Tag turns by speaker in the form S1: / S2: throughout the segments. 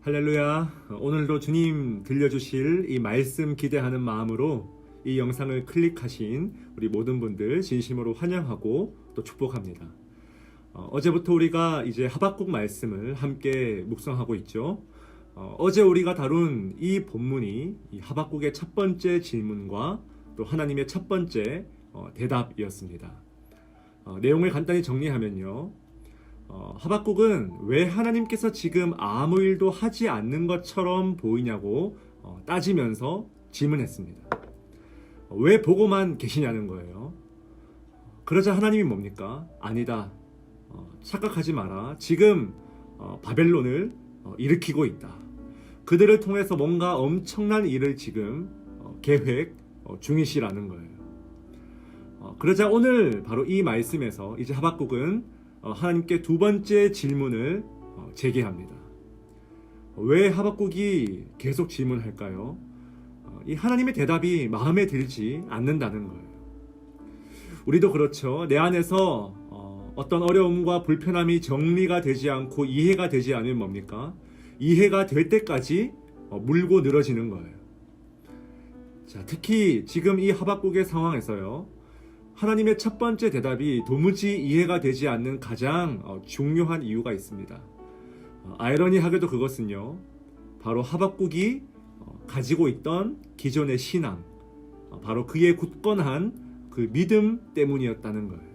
S1: 할렐루야. 오늘도 주님 들려주실 이 말씀 기대하는 마음으로 이 영상을 클릭하신 우리 모든 분들 진심으로 환영하고 또 축복합니다. 어제부터 우리가 이제 하박국 말씀을 함께 묵상하고 있죠. 어제 우리가 다룬 이 본문이 이 하박국의 첫 번째 질문과 또 하나님의 첫 번째 대답이었습니다. 내용을 간단히 정리하면요. 하박국은 왜 하나님께서 지금 아무 일도 하지 않는 것처럼 보이냐고 따지면서 질문했습니다. 왜 보고만 계시냐는 거예요. 그러자 하나님이 뭡니까? 아니다. 착각하지 마라. 지금 바벨론을 일으키고 있다. 그들을 통해서 뭔가 엄청난 일을 지금 계획 중이시라는 거예요. 그러자 오늘 바로 이 말씀에서 이제 하박국은 하나님께 두 번째 질문을 제기합니다. 왜 하박국이 계속 질문할까요? 이 하나님의 대답이 마음에 들지 않는다는 거예요. 우리도 그렇죠. 내 안에서 어떤 어려움과 불편함이 정리가 되지 않고 이해가 되지 않으면 뭡니까? 이해가 될 때까지 물고 늘어지는 거예요. 자, 특히 지금 이 하박국의 상황에서요. 하나님의 첫 번째 대답이 도무지 이해가 되지 않는 가장 중요한 이유가 있습니다. 아이러니하게도 그것은요. 바로 하박국이 가지고 있던 기존의 신앙, 바로 그의 굳건한 그 믿음 때문이었다는 거예요.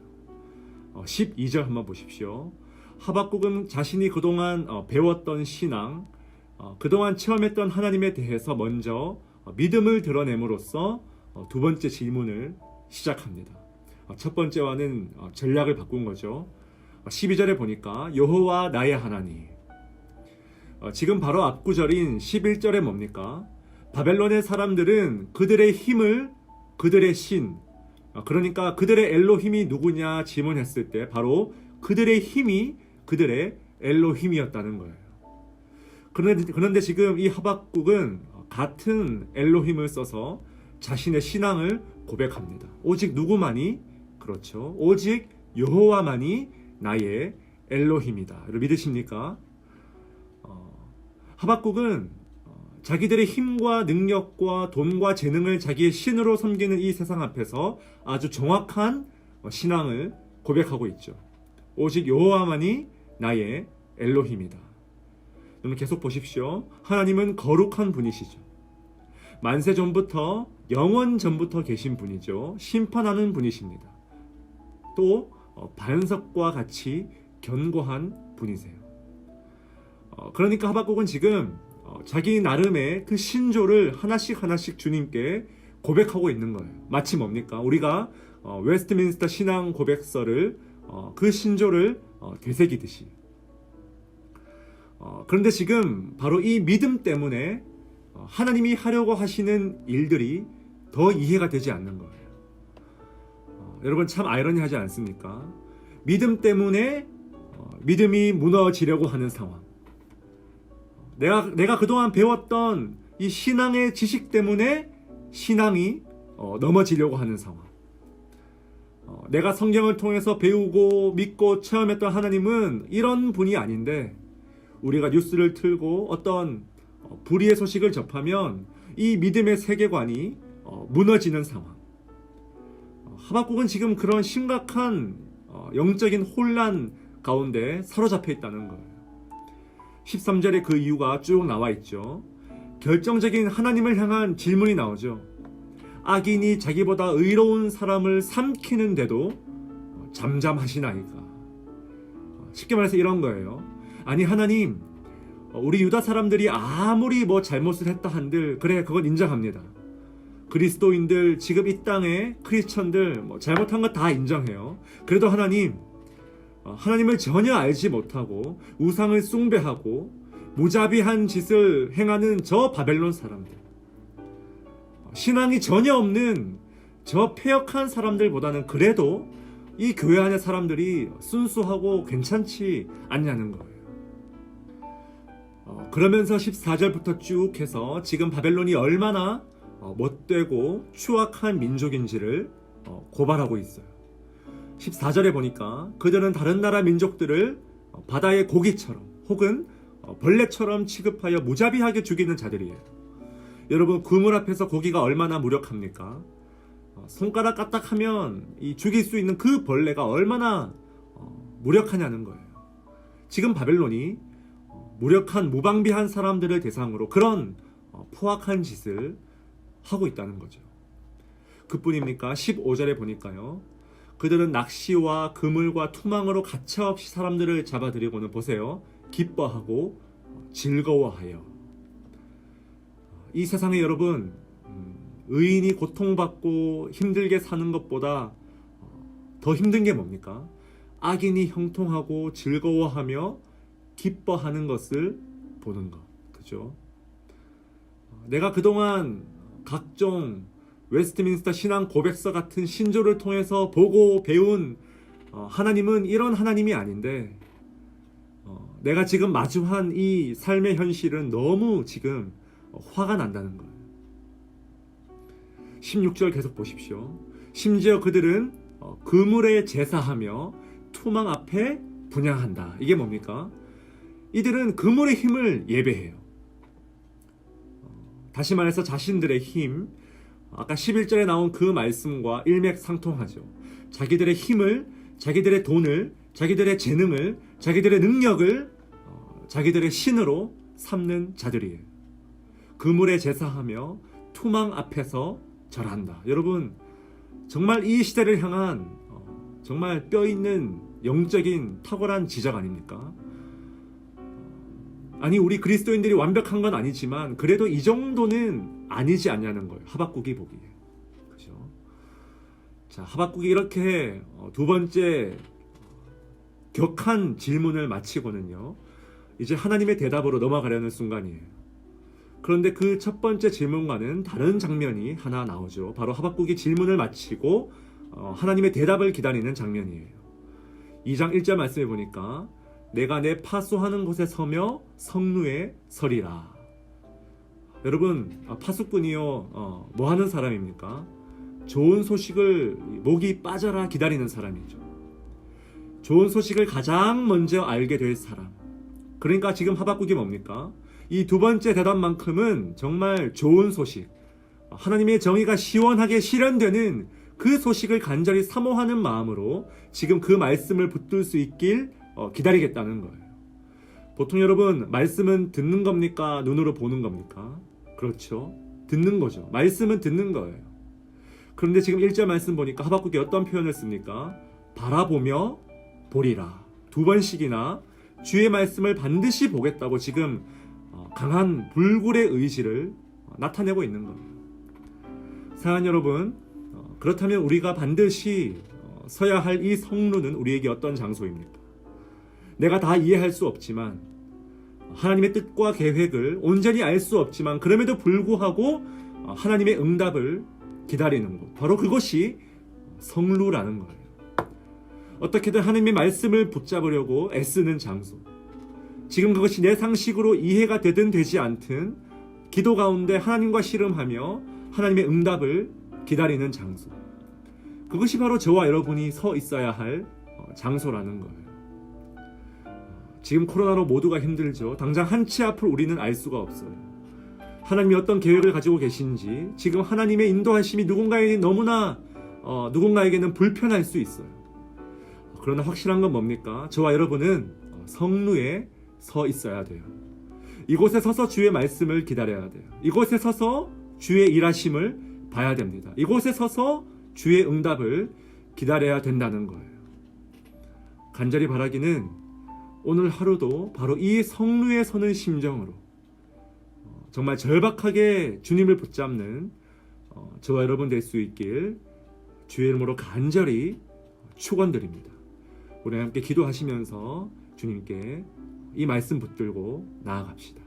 S1: 12절 한번 보십시오. 하박국은 자신이 그동안 배웠던 신앙, 그동안 체험했던 하나님에 대해서 먼저 믿음을 드러냄으로써 두 번째 질문을 시작합니다. 첫 번째와는 전략을 바꾼 거죠. 12절에 보니까 여호와 나의 하나님. 지금 바로 앞구절인 11절에 뭡니까? 바벨론의 사람들은 그들의 힘을 그들의 신, 그러니까 그들의 엘로힘이 누구냐 질문했을 때 바로 그들의 힘이 그들의 엘로힘이었다는 거예요. 그런데 지금 이 하박국은 같은 엘로힘을 써서 자신의 신앙을 고백합니다. 오직 누구만이? 그렇죠. 오직 여호와만이 나의 엘로힘이다. 믿으십니까? 하박국은 자기들의 힘과 능력과 돈과 재능을 자기의 신으로 섬기는 이 세상 앞에서 아주 정확한 신앙을 고백하고 있죠. 오직 여호와만이 나의 엘로힘이다. 여러분 계속 보십시오. 하나님은 거룩한 분이시죠. 만세 전부터 영원 전부터 계신 분이죠. 심판하는 분이십니다. 또 반석과 같이 견고한 분이세요. 그러니까 하박국은 지금 자기 나름의 그 신조를 하나씩 주님께 고백하고 있는 거예요. 마치 뭡니까? 우리가 웨스트민스터 신앙 고백서를 그 신조를 되새기듯이. 그런데 지금 바로 이 믿음 때문에 하나님이 하려고 하시는 일들이 더 이해가 되지 않는 거예요. 여러분 참 아이러니하지 않습니까? 믿음 때문에 믿음이 무너지려고 하는 상황. 내가 그동안 배웠던 이 신앙의 지식 때문에 신앙이 넘어지려고 하는 상황. 내가 성경을 통해서 배우고 믿고 체험했던 하나님은 이런 분이 아닌데 우리가 뉴스를 틀고 어떤 불의의 소식을 접하면 이 믿음의 세계관이 무너지는 상황. 하박국은 지금 그런 심각한 영적인 혼란 가운데 사로잡혀 있다는 거예요. 13절에 그 이유가 쭉 나와 있죠. 결정적인 하나님을 향한 질문이 나오죠. 악인이 자기보다 의로운 사람을 삼키는데도 잠잠하시나이까. 쉽게 말해서 이런 거예요. 아니 하나님, 우리 유다 사람들이 아무리 잘못을 했다 한들 그래 그건 인정합니다. 그리스도인들 지금 이 땅에 크리스천들 잘못한 거 다 인정해요. 그래도 하나님을 전혀 알지 못하고 우상을 숭배하고 무자비한 짓을 행하는 저 바벨론 사람들, 신앙이 전혀 없는 저 패역한 사람들보다는 그래도 이 교회 안의 사람들이 순수하고 괜찮지 않냐는 거예요. 그러면서 14절부터 쭉 해서 지금 바벨론이 얼마나 못되고 추악한 민족인지를 고발하고 있어요. 14절에 보니까 그들은 다른 나라 민족들을 바다의 고기처럼 혹은 벌레처럼 취급하여 무자비하게 죽이는 자들이에요. 여러분, 그물 앞에서 고기가 얼마나 무력합니까? 손가락 까딱하면 이 죽일 수 있는 그 벌레가 얼마나 무력하냐는 거예요. 지금 바벨론이 무력한 무방비한 사람들을 대상으로 그런 포악한 짓을 하고 있다는 거죠. 그뿐입니까? 15절에 보니까요, 그들은 낚시와 그물과 투망으로 가차없이 사람들을 잡아들이고는 보세요, 기뻐하고 즐거워하여. 이 세상에 여러분, 의인이 고통받고 힘들게 사는 것보다 더 힘든 게 뭡니까? 악인이 형통하고 즐거워하며 기뻐하는 것을 보는 것. 그죠? 내가 그동안 각종 웨스트민스터 신앙 고백서 같은 신조를 통해서 보고 배운 하나님은 이런 하나님이 아닌데, 내가 지금 마주한 이 삶의 현실은 너무 지금 화가 난다는 거예요. 16절 계속 보십시오. 심지어 그들은 그물에 제사하며 투망 앞에 분향한다. 이게 뭡니까? 이들은 그물의 힘을 예배해요. 다시 말해서 자신들의 힘, 아까 11절에 나온 그 말씀과 일맥상통하죠. 자기들의 힘을, 자기들의 돈을, 자기들의 재능을, 자기들의 능력을 자기들의 신으로 삼는 자들이에요. 그물에 제사하며 투망 앞에서 절한다. 여러분, 정말 이 시대를 향한 정말 뼈있는 영적인 탁월한 지적 아닙니까? 아니, 우리 그리스도인들이 완벽한 건 아니지만 그래도 이 정도는 아니지 않냐는 거예요. 하박국이 보기에. 그죠? 자, 하박국이 이렇게 두 번째 격한 질문을 마치고는요, 이제 하나님의 대답으로 넘어가려는 순간이에요. 그런데 그 첫 번째 질문과는 다른 장면이 하나 나오죠. 바로 하박국이 질문을 마치고 하나님의 대답을 기다리는 장면이에요. 2장 1절 말씀해 보니까 내가 내 파수하는 곳에 서며 성루에 서리라. 여러분, 파수꾼이요, 뭐 하는 사람입니까? 좋은 소식을 목이 빠져라 기다리는 사람이죠. 좋은 소식을 가장 먼저 알게 될 사람. 그러니까 지금 하박국이 뭡니까? 이 두 번째 대답만큼은 정말 좋은 소식, 하나님의 정의가 시원하게 실현되는 그 소식을 간절히 사모하는 마음으로 지금 그 말씀을 붙들 수 있길 기다리겠다는 거예요. 보통 여러분, 말씀은 듣는 겁니까? 눈으로 보는 겁니까? 그렇죠. 듣는 거죠. 말씀은 듣는 거예요. 그런데 지금 1절 말씀 보니까 하박국이 어떤 표현을 씁니까? 바라보며 보리라. 두 번씩이나 주의 말씀을 반드시 보겠다고 지금 강한 불굴의 의지를 나타내고 있는 거예요. 사랑하는 여러분, 그렇다면 우리가 반드시 서야 할 이 성루는 우리에게 어떤 장소입니까? 내가 다 이해할 수 없지만, 하나님의 뜻과 계획을 온전히 알 수 없지만 그럼에도 불구하고 하나님의 응답을 기다리는 곳, 바로 그것이 성루라는 거예요. 어떻게든 하나님의 말씀을 붙잡으려고 애쓰는 장소, 지금 그것이 내 상식으로 이해가 되든 되지 않든 기도 가운데 하나님과 씨름하며 하나님의 응답을 기다리는 장소, 그것이 바로 저와 여러분이 서 있어야 할 장소라는 거예요. 지금 코로나로 모두가 힘들죠. 당장 한 치 앞을 우리는 알 수가 없어요. 하나님이 어떤 계획을 가지고 계신지, 지금 하나님의 인도하심이 누군가에게는 불편할 수 있어요. 그러나 확실한 건 뭡니까? 저와 여러분은 성루에 서 있어야 돼요. 이곳에 서서 주의 말씀을 기다려야 돼요. 이곳에 서서 주의 일하심을 봐야 됩니다. 이곳에 서서 주의 응답을 기다려야 된다는 거예요. 간절히 바라기는 오늘 하루도 바로 이 성루에 서는 심정으로 정말 절박하게 주님을 붙잡는 저와 여러분 될 수 있길 주의 이름으로 간절히 축원드립니다. 우리 함께 기도하시면서 주님께 이 말씀 붙들고 나아갑시다.